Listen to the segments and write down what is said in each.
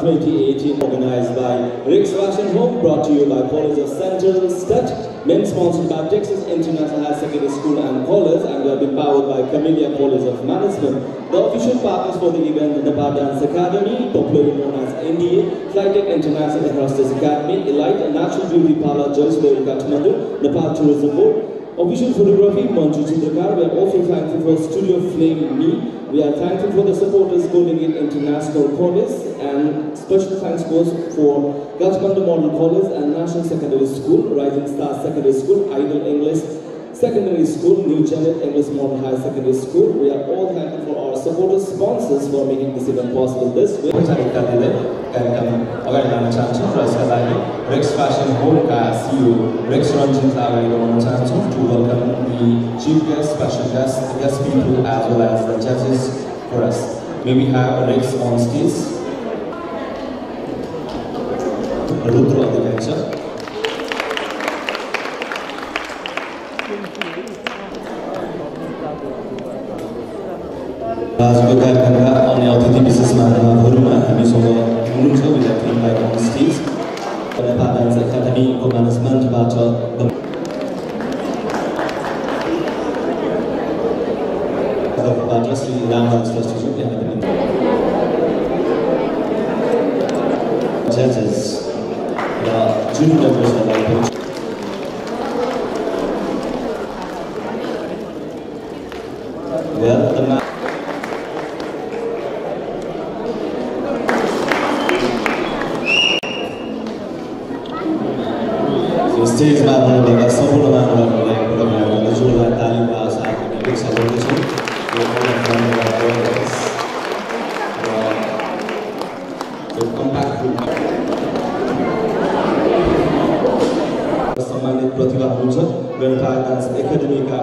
2018 organized by Rick's Fashion Home, brought to you by College of Central Stud, men sponsored by Texas International High Secondary School and College, and we have been powered by Camellia College of Management. The official partners for the event, Nepal Dance Academy, popularly known as NDA, Flytech International Air Hostess Academy, Elite Natural Beauty Parlor, Joyce Level Kathmandu, Nepal Tourism Board. Official photography, Manju Chindrakar. We are also thankful for Studio Flame Me. We are thankful for the supporters Golden Gate International College, and special thanks goes for Kathmandu Model College and National Secondary School, Rising Star Secondary School, Idol English Secondary School, New Janet English Model High Secondary School. We are all thankful for our supporters, sponsors for making this event possible this way. Rick's Fashion Home CEO Rick's Ranjit to welcome the chief guest, special guests, the guest people, as well as the judges for us. May we have Rick's on stage. Rudra Adhikansha. आजको कार्यक्रमका अन्य अतिथि विशेष महानुभावहरुमा हामीसँग हुनुहुन्छ विद्यार्थीलाई on stage Nepal dance एकाडेमीको म्यानेजमेन्टबाट श्री रामराज श्रेष्ठज्यू जजेस र जुरी मेम्बर्सहरूलाई पनि स्टेजमा आउनुभएका सम्पूर्ण महानुभावहरूलाई प्रोग्राममा जोडदार तालीका साथ अपेक्षा गर्दछौँ। सम्मानित प्रतिभा हुनुहुन्छ नेपाल डान्स एकाडेमीका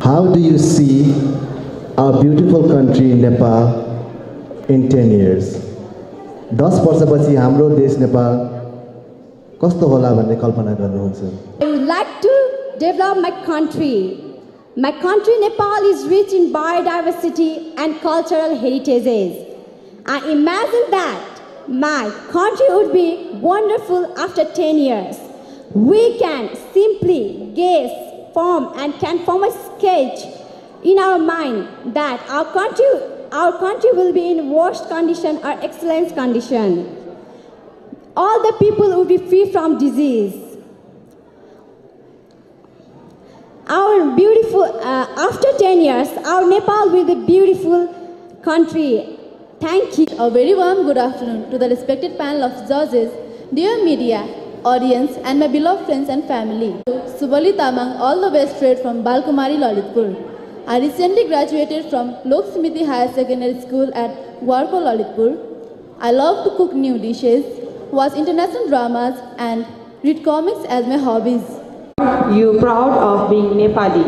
How do you see our beautiful country Nepal in 10 years? 10 वर्षपछि हाम्रो देश नेपाल कस्तो होला भन्ने कल्पना गर्नुहुन्छ? I would like to develop my country. My country Nepal is rich in biodiversity and cultural heritages. I imagine that my country would be wonderful after 10 years. We can simply guess, form, and can form a sketch in our mind that our country will be in worst condition or excellent condition. All the people will be free from disease. Our beautiful, after 10 years, our Nepal will be a beautiful country. Thank you. A very warm good afternoon to the respected panel of judges, dear media, audience, and my beloved friends and family. Subali Tamang, all the way straight from Balkumari, Lalitpur. I recently graduated from Lok Smiti Higher Secondary School at Warko, Lalitpur. I love to cook new dishes, watch international dramas, and read comics as my hobbies. You proud of being Nepali?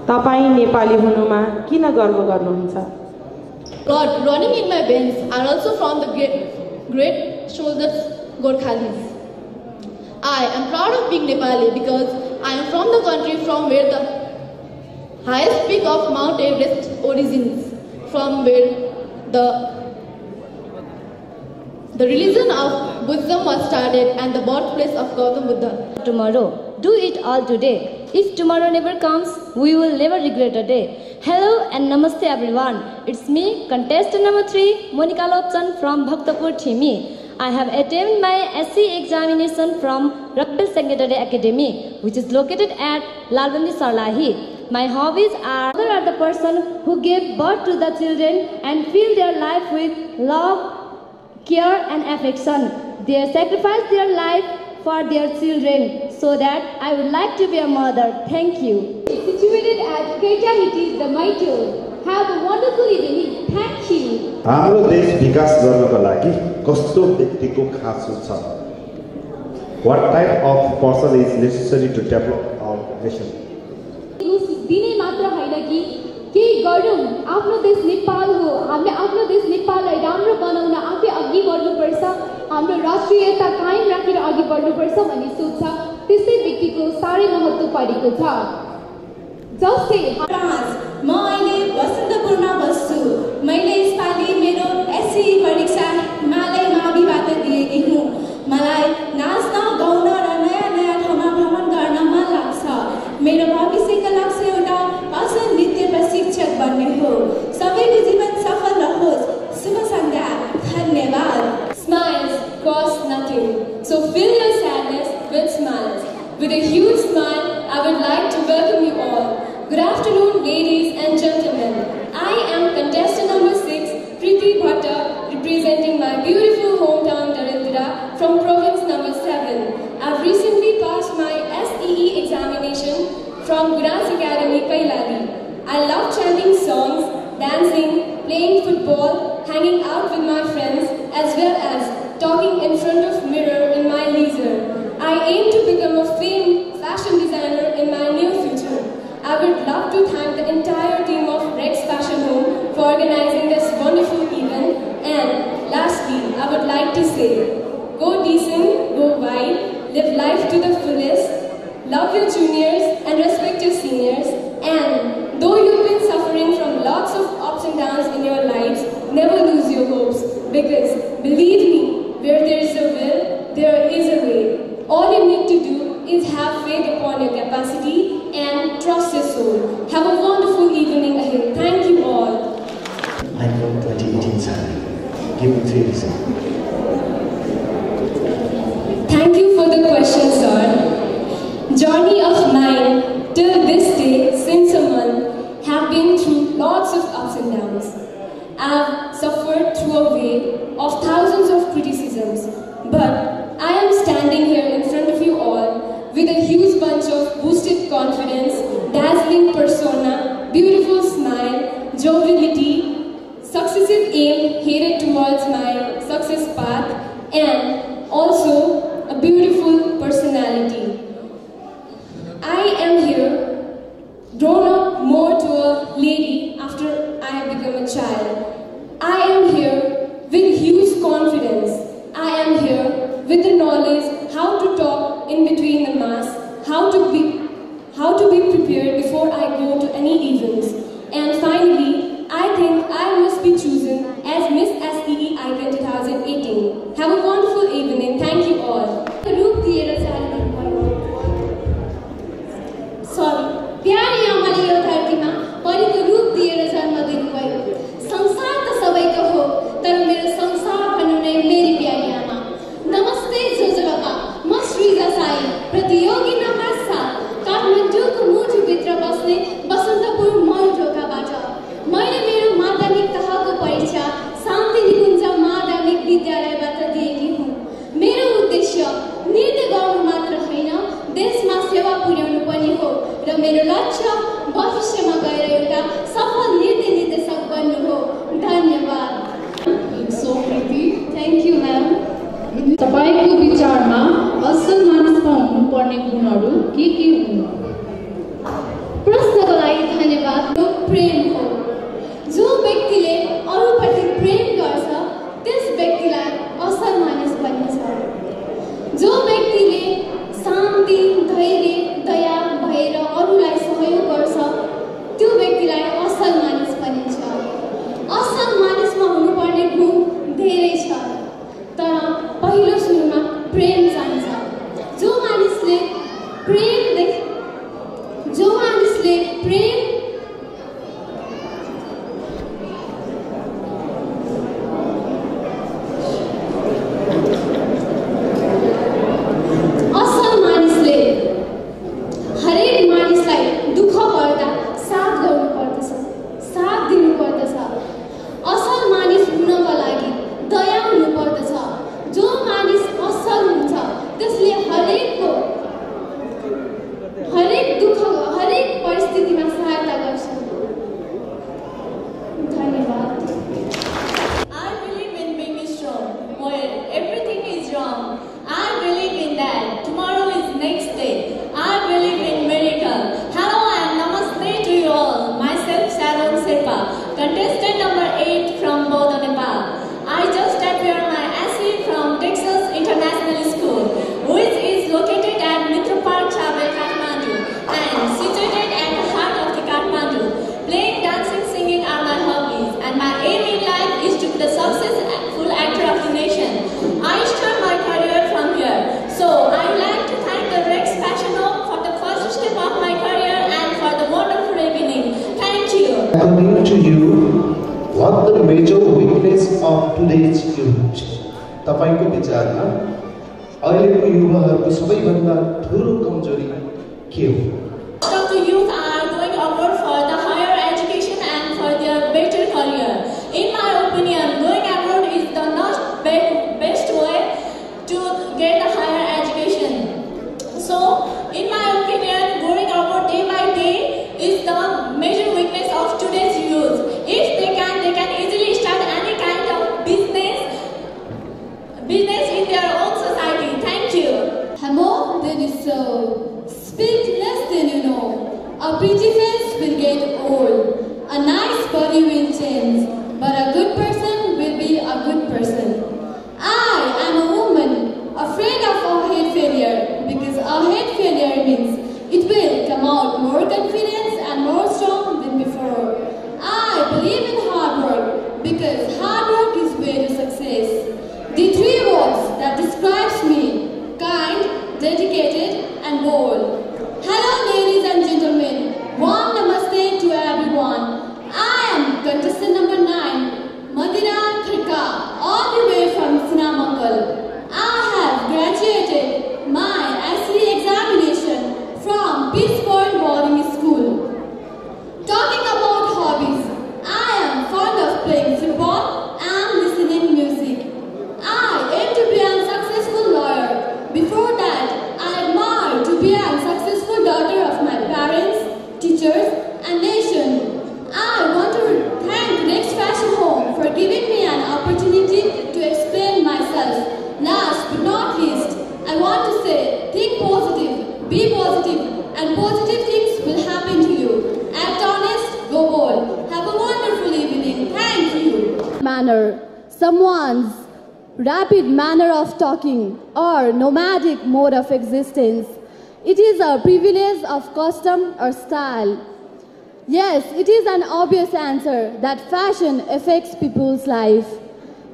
Tapai Nepali hunuma kina garva garnuncha? God, running in my veins are also from the great shoulders Gorkhalis. I am proud of being Nepali because I am from the country from where the highest peak of Mount Everest origins, from where the religion of Buddhism was started and the birthplace of Gautam Buddha. Tomorrow, do it all today. If tomorrow never comes, we will never regret a day. Hello and namaste everyone. It's me, contestant number 3, Monica Lopchan from Bhaktapur, Thimi. I have attended my SC examination from Rakpil Secondary Academy, which is located at Lalbandi Sarlahi. My hobbies are the person who gave birth to the children and fill their life with love, care and affection. They sacrifice their life for their children, so that I would like to be a mother. Thank you. Situated at Kaitahiti, the Maito. Have a wonderful evening. Thank you. हाम्रो देश विकास गर्नको लागि कस्तो व्यक्तिको खाँचो छ? What type of person is necessary to develop our nation? दिने मात्र हैन कि केही गरौँ, आफ्नो देश नेपाल हो, हामीले आफ्नो देश नेपाललाई राम्रो बनाउन आफै अघि बढ्नुपर्छ, हाम्रो राष्ट्रियता कायम राखेर अघि बढ्नुपर्छ भन्ने सोच छ। त्यसै व्यक्तिको साह्रै महत्त्व परेको छ। जस्तै म अहिले वसन्तपुरमा बस्छु। मैले यसपालि मेरो एससी परीक्षा हिमालय माविबाट दिएकी हुँ। मलाई नाच्न, गाउन र नयाँ नयाँ ठाउँमा भ्रमण गर्न मन लाग्छ। मेरो भविष्यका लक्ष्य एउटा असल नृत्य प्रशिक्षक बन्ने हो। सबैको जीवन सफल रहोस्। शुभ सन्ध्या। धन्यवाद। Smiles cost nothing, so fill your sadness with smiles. With a huge smile, I would like to welcome you all. Good afternoon, ladies and gentlemen. I am contestant number 6, Preeti Bhatta, representing my beautiful hometown Darindra from province number 7. I've recently passed my SEE examination from Gurans Academy, Kailali. I love chanting songs, dancing, playing football, hanging out with my friends, as well as talking in front of mirror in my leisure. I aim to become a famed fashion designer in my near future. I would love to thank the entire team of Rex Fashion Home for organizing this wonderful event. And lastly, I would like to say, go decent, go wide, live life to the fullest, love your juniors and respect your seniors. And though you've been suffering from lots of ups and downs in your lives, never lose your hopes, because believe me, where there is a will, there is a way. All you need to do is have faith upon your capacity and trust your soul. Have a wonderful evening ahead. Thank you all. I'm from 2018 Sally. Give me 3 reasons. Thank you for the question, sir. Journey of mine till this day, since a month, have been through lots of ups and downs. I've suffered through a wave of thousands of criticisms, but I am standing here in front of you all with a huge bunch of boosted confidence, dazzling persona, beautiful smile, joviality, successive aim headed towards my success path, and also a beautiful personality. I am here, grown up more to a lady after I have become a child. I am here with huge confidence. I am here with the knowledge how to talk in between the mass, how to be prepared before I go to any events. And finally, I think I must be chosen as Miss SEE Icon 2018. Have a wonderful evening. Thank you all. तपाईको विचारमा असल मानिसमा हुनुपर्ने गुणहरू के हुन्? प्रश्नको लागि धन्यवाद। प्रेम हो। जो व्यक्तिले अरूप्रति प्रेम गर्छ त्यस व्यक्तिलाई असल मानिस भनिन्छ। जो व्यक्तिले शान्ति, धैर्य, दया भएर अरूलाई सहयोग गर्छ त्यो व्यक्तिलाई असल मानिस भनिन्छ। असल मानिसमा हुनुपर्ने गुण धेरै छ, तर पहिलो सुरुमा प्रेम चाहिन्छ। जो मानिसले प्रेम According to you, what the major weakness of today's youth? तपाईको विचारमा अहिलेको युवाहरूको सबैभन्दा ठुलो कमजोरी के हो? Most of the youth are going abroad for the higher education and for their better career. In my opinion, going abroad is the not best way to get a higher education. So, in my opinion, going abroad day by day is the major weakness of today's youth. If they can easily start any kind of business in their own society. Thank you. Have more than you sow. Speak less than you know. A pretty face will get old. A nice body will change. But a good person will be a good person. I am a woman afraid of a head failure, because a head failure means it will come out more confident and more strong than before. I believe in hard work, because hard work is way to success. The three words that describes me: kind, dedicated, and bold. Hello ladies and gentlemen, warm namaste to everyone. I am contestant number 9, Madina Khirka, all the way from Sinamakal. I have graduated my SE examination from Peace Point Boarding School. Talking about hobbies, I am fond of playing football and listening music. I aim to be a successful lawyer. Before that, I admire to be a successful daughter of my parents, teachers, and nation. I want to thank Next Fashion Home for giving me an opportunity to explain myself. Last but not least, I want to say, think positive, be positive, and positive things will happen to you. Act honest, go bold. Have a wonderful evening. Thank you. Manner. Someone's rapid manner of talking or nomadic mode of existence. It is a privilege of custom or style. Yes, it is an obvious answer that fashion affects people's life.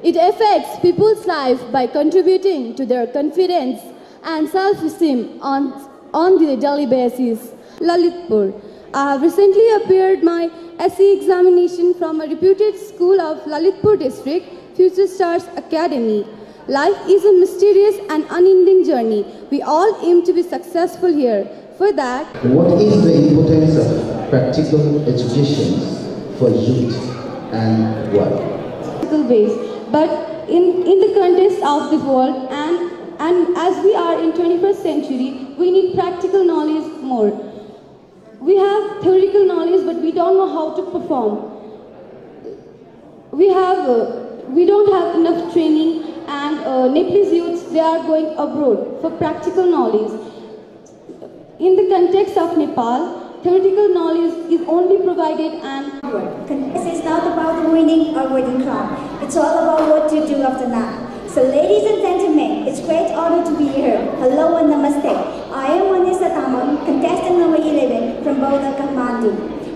It affects people's life by contributing to their confidence and self-esteem on the daily basis. Lalitpur. I have recently appeared my SE examination from a reputed school of Lalitpur district, Future Stars Academy. Life is a mysterious and unending journey. We all aim to be successful here. For that, what is the importance of practical education for youth and what? Practical ways. But in the context of the world and as we are in 21st century, we need practical knowledge more. We have theoretical knowledge, but we don't know how to perform. We don't have enough training, and Nepalese youths, they are going abroad for practical knowledge. In the context of Nepal, theoretical knowledge is only provided and Contest is not about winning or winning crown. It's all about what you do after that. So ladies and gentlemen, it's great honor to be here. Hello and namaste. I am Vanessa Tamang, contestant number 11 from Bauda, Kathmandu.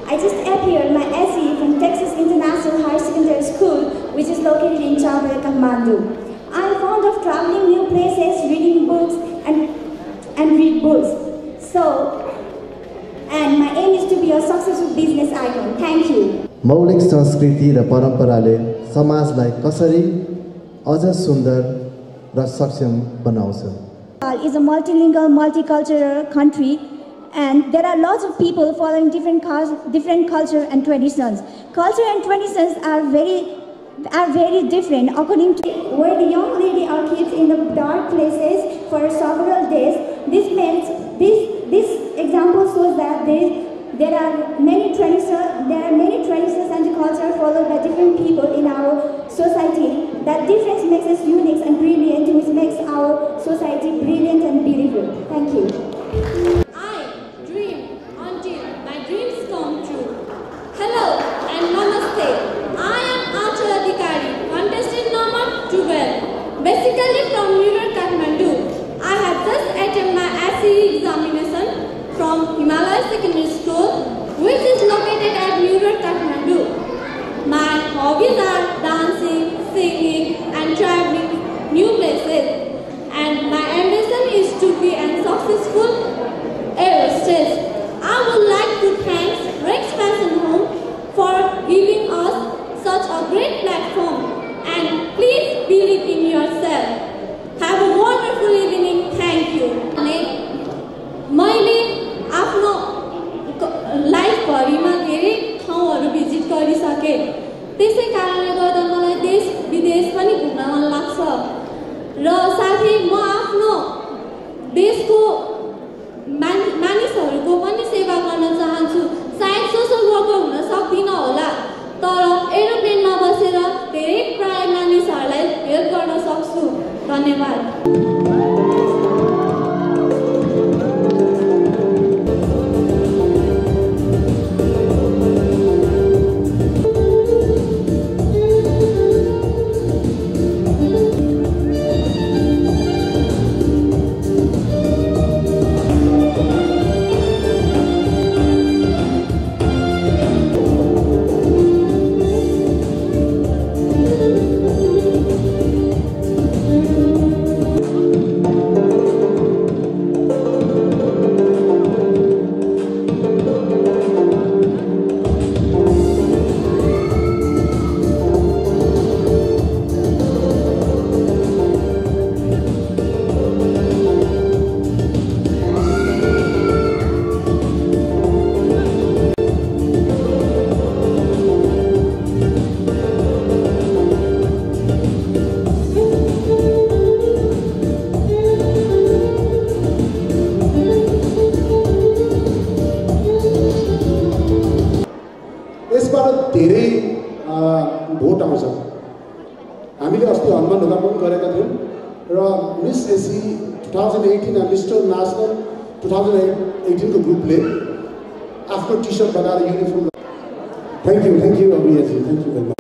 I just appeared my SE from Texas International High Secondary School, which is located in Chabra, Kathmandu. I am fond of traveling new places, reading books and read books. And my aim is to be a successful business icon. Thank you. मौलिक संस्कृति र परम्पराले समाजलाई कसरी अझ सुन्दर र सक्षम बनाउँछ. Nepal is a multilingual, multicultural country, and there are lots of people following different culture and traditions. Culture and traditions are very different according to where the young lady are kept in the dark places for several days. This example shows that there are many traditions and culture followed by different people in our society. That difference makes us unique and brilliant, which makes our society brilliant and beautiful. Thank you. I dream until my dreams come true. Hello and namaste. I am Achal Adhikari, contestant number 12. Basically from rural Kathmandu. I have just attended my SE examination from Himalaya Secondary School, which is located at rural Kathmandu. My hobbies are dancing, singing and traveling new places. And my ambition is to be a successful air hostess. I would like to thank Rex Fashion Home for giving us such a great platform. And please believe in yourself. Have a wonderful evening. Thank you. मैले आफ्नो लाइफभरिमा धेरै ठाउँहरू visit गरिसकेँ. त्यसै कारणले गर्दा मलाई देश विदेश पनि घुम्न मन लाग्छ र साथै म आफ्नो देशको मानिसहरूको पनि सेवा गर्न चाहन्छु. सायद सोशल वर्कर हुन सक्दिनँ होला, तर एरोप्लेनमा बसेर धेरै प्राय मानिसहरूलाई हेल्प गर्न सक्छु. धन्यवाद. भोट आउँछ. हामीले अस्ति हनुमान ढोका पनि गरेका थियौँ र मिस एसी 2018 र मिस्टर नेसनल 2018 को ग्रुपले आफ्नो टी सर्ट बनाएर युनिफर्म. थ्याङ्क यू अभियाजी, थ्याङ्क यू भेरी मच.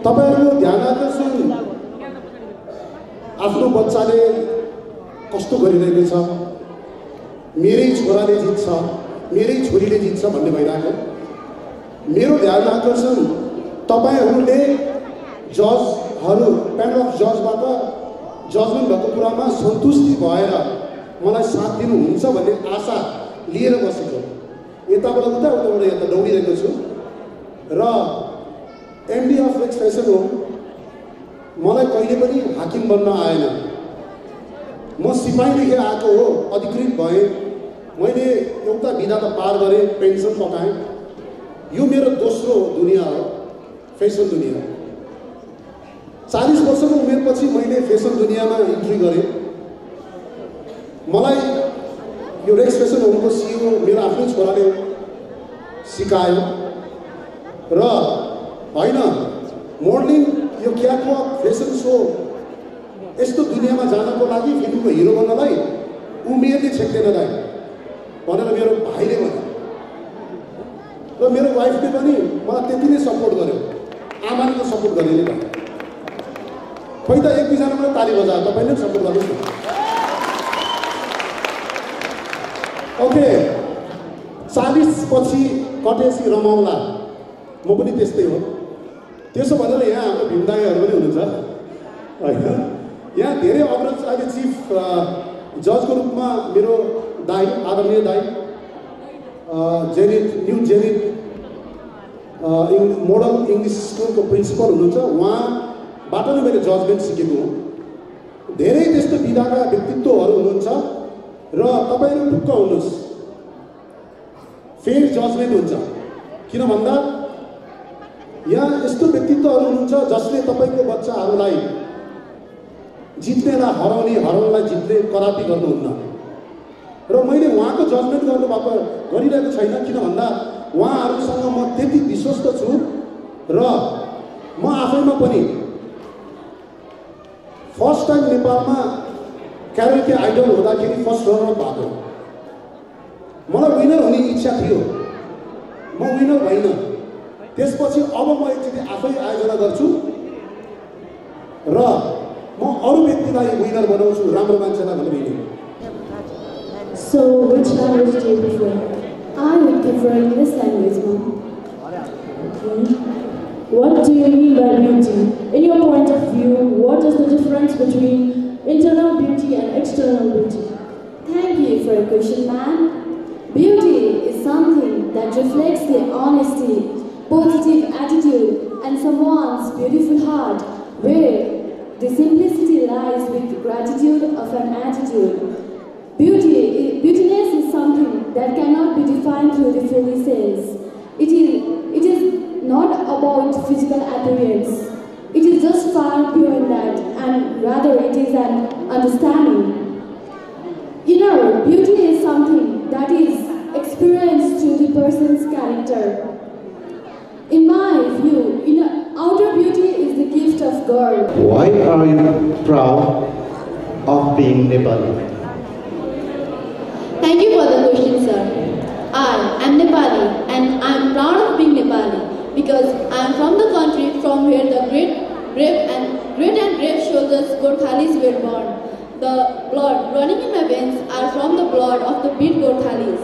तपाईहरुको ध्यान आकर्षण आफ्नो बच्चाले कस्तो गरिरहेको छ, मेरै छोराले जित्छ, मेरै छोरीले जित्छ भन्ने भइरहेको. मेरो ध्यान आकर्षण तपाईहरुले जजहरु प्यानल अफ जजबाट जजमेन्ट भएको कुरामा सन्तुष्टि भएर मलाई साथ दिनुहुन्छ भन्ने आशा लिएर बसेको. यताबाट उता उताबाट यता दौडिरहेको छु र MD of Rex fashion home मलाई कहिले पनि हाकिम बन्न आएन। म सिपाहीदेखि आएको हो, अधिकृत भएँ, मैले एउटा विधा त पार गरेँ, पेन्सन पकाएँ। यो मेरो दोस्रो दुनियाँ हो, फेसन दुनियाँ। 40 वर्षको उमेरपछि मैले फेसन दुनियाँमा इन्ट्री गरेँ। मलाई यो रेक्स फेसन होमको सिइओ मेरो आफ्नै छोराले सिकायो र होइन मोडलिङ यो क्याटवक फेसन सो यस्तो दुनियाँमा जानको लागि फिल्मको हिरो बन्नलाई उमेरले छेक्दैन दाइ भनेर मेरो भाइले भन्यो र मेरो वाइफले पनि मलाई त्यति नै सपोर्ट गर्यो, आमाले त सपोर्ट गरेन नि। खोइ त एक दुईजनालाई ताली बजायो, तपाईँले पनि सपोर्ट गर्नुहोस् न। ओके, 40 पछि कटेसी रमाउला, म पनि त्यस्तै हो। त्यसो भनेर यहाँ हाम्रो भीमदाईहरू पनि हुनुहुन्छ होइन। यहाँ धेरै अग्रज अहिले चिफ जजको रूपमा मेरो दाई, आदरणीय दाई Zenith, new Zenith model English स्कुलको प्रिन्सिपल हुनुहुन्छ। उहाँबाट नै मैले जजमेन्ट सिकेको हुँ। धेरै त्यस्तो विधाका व्यक्तित्वहरू हुनुहुन्छ र तपाईँहरू ढुक्क हुनुहोस्, फेयर जजमेन्ट हुन्छ। किन भन्दा यहाँ यस्तो व्यक्तित्वहरू हुनुहुन्छ जसले तपाईँको बच्चाहरूलाई जित्नेलाई हराउने, हराउनेलाई जित्ने कदापि गर्नुहुन्न। र मैले उहाँको जजमेन्ट गरिरहेको छैन, किन भन्दा उहाँहरूसँग म त्यति विश्वस्त छु र म आफैमा पनि फर्स्ट टाइम नेपालमा क्यारोके आइडल हुँदाखेरि फर्स्ट रनर भएको। मलाई विनर हुने इच्छा थियो, म विनर भइनँ। त्यसपछि अब म एकचोटि आफै आयोजना गर्छु र म अरू व्यक्तिलाई विनर बनाउँछु, राम्रो मान्छेलाई भनेर हिँडेँ। So, which language do you prefer? I would prefer English language, Mom. Okay. What do you mean by beauty? In your point of view, what is the difference between internal beauty and external beauty? Thank you for your question, ma'am. Beauty is something that reflects the honesty, positive attitude, and someone's beautiful heart, where the simplicity lies with the gratitude of an attitude. Beautiness is something that cannot be defined through the phrases. It is not about physical appearance. It is just far beyond that, and rather it is an understanding. Inner beauty is something that is experienced through the person's character. In my view, outer beauty is the gift of God. Why are you proud of being Nepali? Thank you for the question, sir. I am Nepali and I am proud of being Nepali because I am from the country from where the great and brave soldiers Gorkhalis were born. The blood running in my veins are from the blood of the beat Gorkhalis.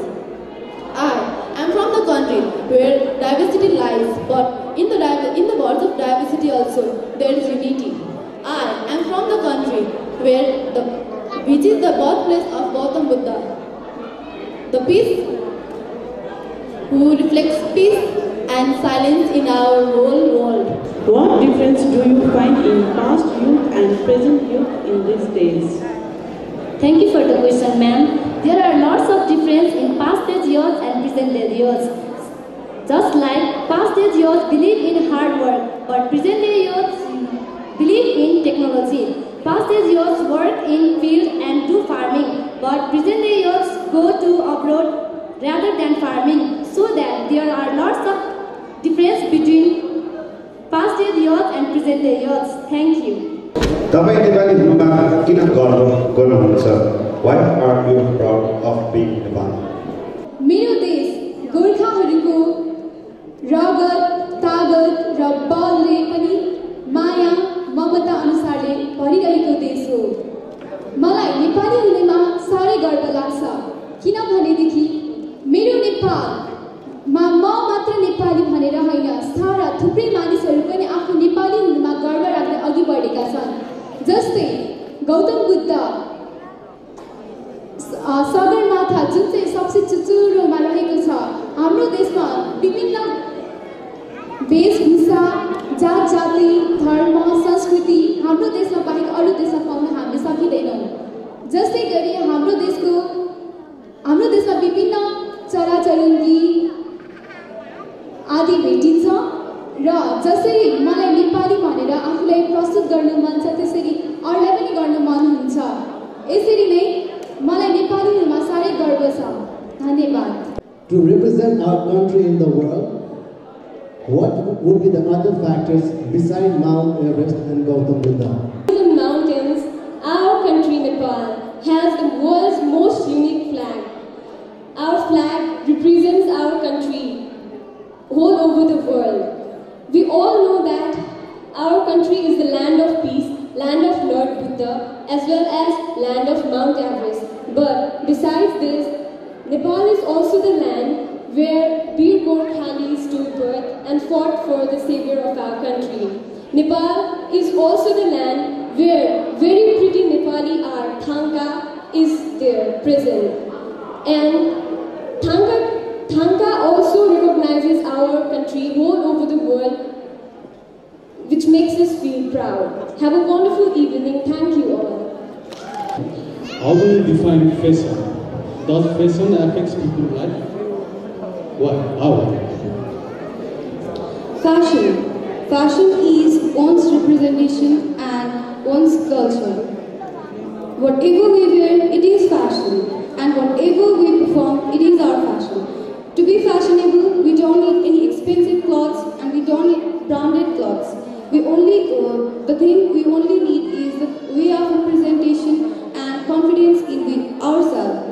I am from the country where diversity lies, but in the words of diversity also there is unity. I am from the country which is the birthplace of Gautam Buddha. The peace who reflects peace and silence in our whole world. What difference do you find in past youth and present youth in these days? Thank you for the question, ma'am. There are lots of difference in past age youth and present day youth. Just like past age youth believe in hard work, but present day youth believe in technology. Past age youth work in field and do farming, but present day youth go to abroad rather than farming. So that there are lots of difference between past day youth and present day youth. Thank you. तपाईं नेपाली हुनुमा किन गर्व गर्नुहुन्छ? Why are you proud of being Nepali? मेरो देश गोर्खाहरूको रगत, तागत र बलले पनि माया, ममता अनुसारले भरिरहेको देश हो। मलाई नेपाली हुनेमा साह्रै गर्व लाग्छ, किनभनेदेखि मेरो नेपालमा म मात्र नेपाली भनेर होइन, सारा थुप्रै मानिसहरू पनि आफू नेपाली हुनुमा गर्व राख्दै अघि बढेका छन्। जस्तै गौतम बुद्ध सगरमाथा जुन चाहिँ सबसे चुचुरोमा रहेको छ, आदि भेटिन्छ र जसरी मलाई नेपाली भनेर आफूलाई प्रस्तुत गर्न मन छ त्यसरी अरूलाई पनि गर्न मन हुन्छ यसरी नै मलाई नेपाली हुनुमा साह्रै गर्व छ धन्यवाद To represent our country in the world, what would be the other factors besides Mount Everest and Gautam Buddha? The mountains, our country Nepal has the world's most unique flag. Our flag represents our country all over the world. We all know that our country is the land of peace, land of Lord Buddha, as well as land of Mount Everest. But besides this, Nepal is also the land where Bir Gorkhali stood birth and fought for the savior of our country. Nepal is also the land where very pretty Nepali art, Thangka, is there present. And Thangka also recognizes our country all over the world, which makes us feel proud. Have a wonderful evening. Thank you all. How do you define fashion? Does fashion affect people's life? What? How? Fashion is one's representation and one's culture. Whatever we wear, it is fashion. And whatever we perform, it is our fashion. To be fashionable, we don't need any expensive clothes and we don't need branded clothes. The thing we only need is the way of representation and confidence in ourselves.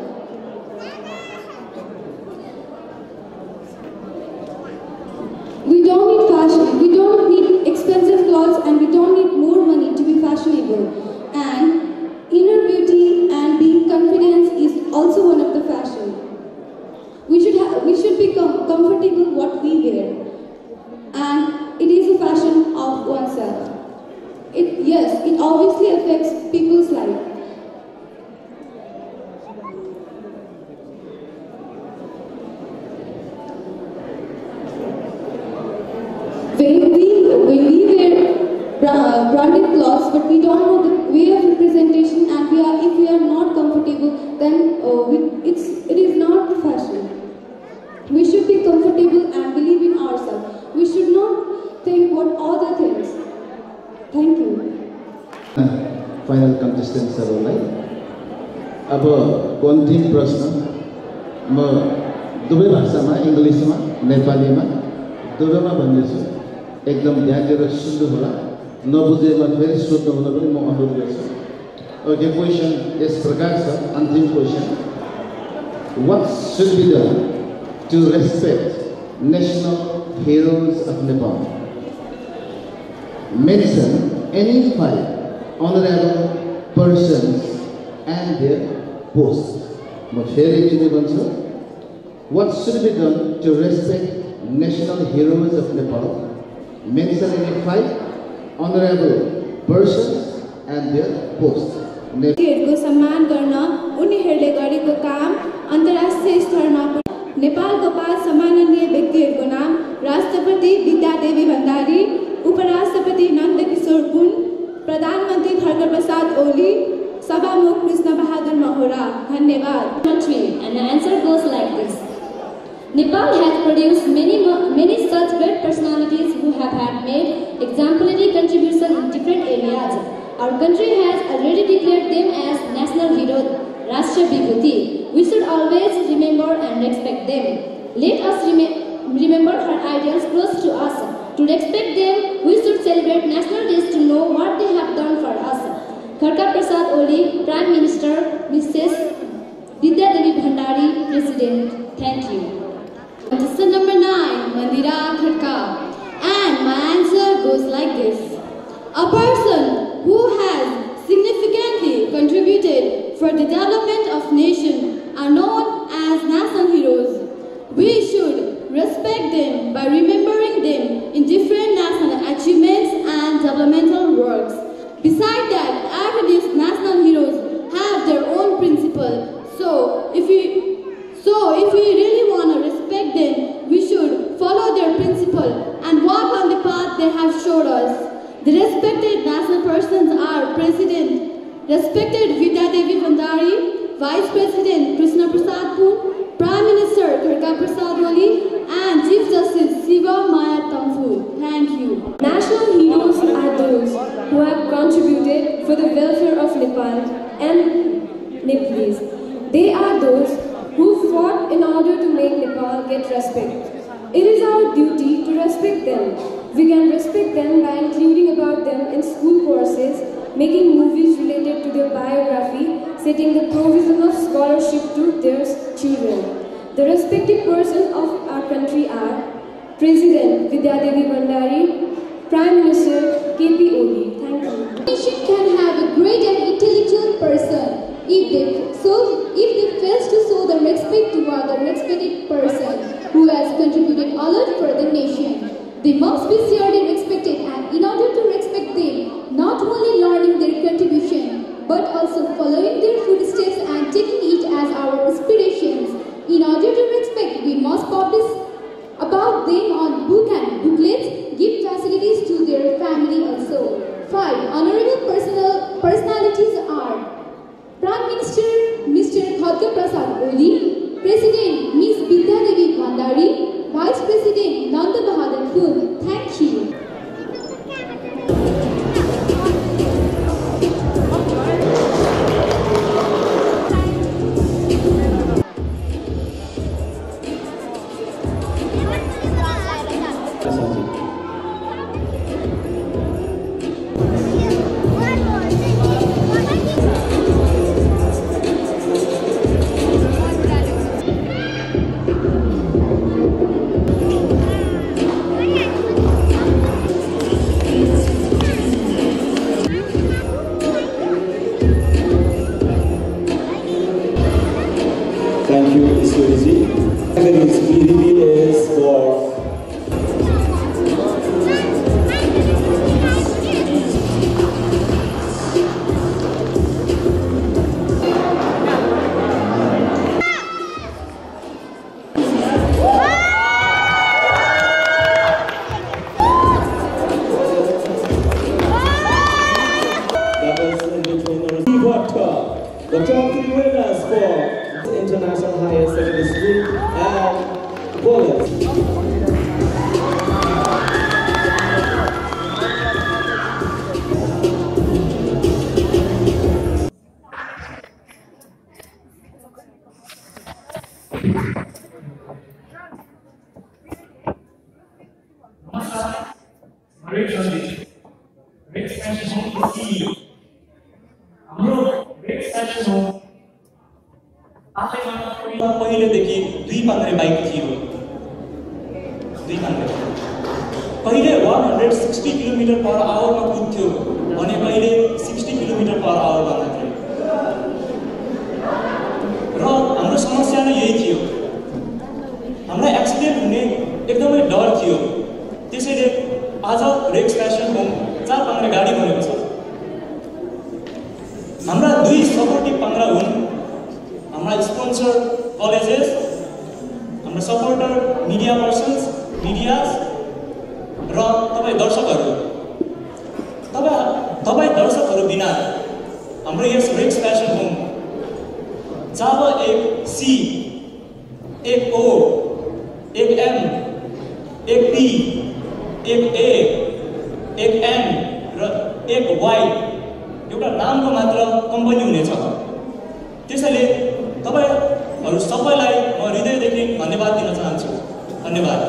We don't need fashion, we don't need expensive clothes and we don't need more money to be fashionable. And inner beauty and being confident is also one of the fashion. We should be comfortable what we wear. And it is a fashion of oneself. It obviously affects people's life. When we wear branded clothes, but we don't know the way of representation, and if we are not comfortable, then it is not fashion. We should be comfortable and believe in ourselves. We should not think what other things. Thank you. Final contestantsहरूलाई अब अन्तिम प्रश्न म दुवै भाषामा इङ्ग्लिसमा नेपालीमा दुवैमा भन्दैछु एकदम ध्यान दिएर सुन्नु होला नबुझेमा फेरि सोध्नु होला पनि म अनुरोध गर्छु ओके क्वेसन यस प्रकार छ अन्तिम question What should be done to respect national heroes of Nepal? Mention any 5 honorable persons and their posts. What should be done to respect national heroes of Nepal? Mention any 5 honorable persons and their posts. को सम्मान गर्न उनीहरूले गरेको काम अन्तर्राष्ट्रिय स्तरमा नेपालको 5 सम्माननीय व्यक्तिहरूको नाम राष्ट्रपति विद्यादेवी भण्डारी, उपराष्ट्रपति नन्दकिशोर पुन, प्रधानमन्त्री खड्गप्रसाद ओली, सभामुख कृष्ण बहादुर महरा. धन्यवाद. Country, and the answer goes like this. Nepal has produced many such great personalities who have had made exemplary contribution in different areas. Our country has already declared them as national heroes, Rashtriya Vibhuti. We should always remember and respect them. Let us remember her ideals close to us. To respect them, we should celebrate national days to know what they have done for us. Kharka Prasad Oli, Prime Minister, Mrs. Vidya Devi Bhandari, President. Thank you. Contestant number 9, Mandira Kharka. And my answer goes like this. A person who has significantly contributed for the development of nation are known as national heroes. We should respect them by remembering them in different national achievements and developmental works. Besides that, every these national heroes have their own principle. So if we really want to respect them, we should follow their principle and walk on the path they have showed us. The respected national persons are President, respected Vidya Devi Bhandari, Vice President Krishna Prasad Pun, Prime Minister Kharka Prasad Oli, and Chief Justice Siva get respect. It is our duty to respect them. We can respect them by including about them in school courses, making movies related to their biography, setting the provision of scholarship to their children. The respected persons of our country are President Vidya Devi Bhandari, Prime Minister K.P. Oli. Thank you. A nation can have a great and intelligent person if they fail to show the respect toward the respected person who has contributed a lot for the nation. They must be sincerely respected, and in order to respect them, not only learning their contribution, but also following their footsteps and taking it as our aspirations. In order to respect, we must publish about them on book and booklets, give facilities to their family also. 5. Honorable personalities are Prime Minister Mr. Khadga Prasad Oli, President Ms. Vidya Devi Bhandari, Vice President Nanda Bahadur Phul. Thank you. Thank you, Isuji. This BDB is for the top 3 winners for International Higher Secondary School and College. पहिलेदेखि 2 पाङ्ग्रे bike थियो। 2 पाङ्ग्रे पहिले 160 kilometre पर आवरमा कुद्थ्यो भने अहिले 60 kilometre per hour बन्द थियो। र हाम्रो समस्या नै यही थियो। हामीलाई एक्सिडेन्ट हुने एकदमै डर थियो। त्यसैले आज रेक्स फ्यासन होम 4 पाङ्ग्रे गाडी बनेको छ। हाम्रा 2 सपोर्टिभ पाङ्ग्रा हुन् हाम्रा स्पोन्सर कलेजेस, हाम्रा सपोर्टर मिडिया पर्सन्स, मिडियाज र तपाईँ दर्शकहरू। तपाईँ दर्शकहरू बिना हाम्रो यस रेक्स फ्यासन होम जब एक सी, एक ओ, एक एम, एक पी, एक ए, एक एम र एक वाई एउटा नामको मात्र कम्पनी हुनेछ। त्यसैले तपाईहरु सबैलाई म हृदयदेखि धन्यवाद दिन चाहन्छु। धन्यवाद।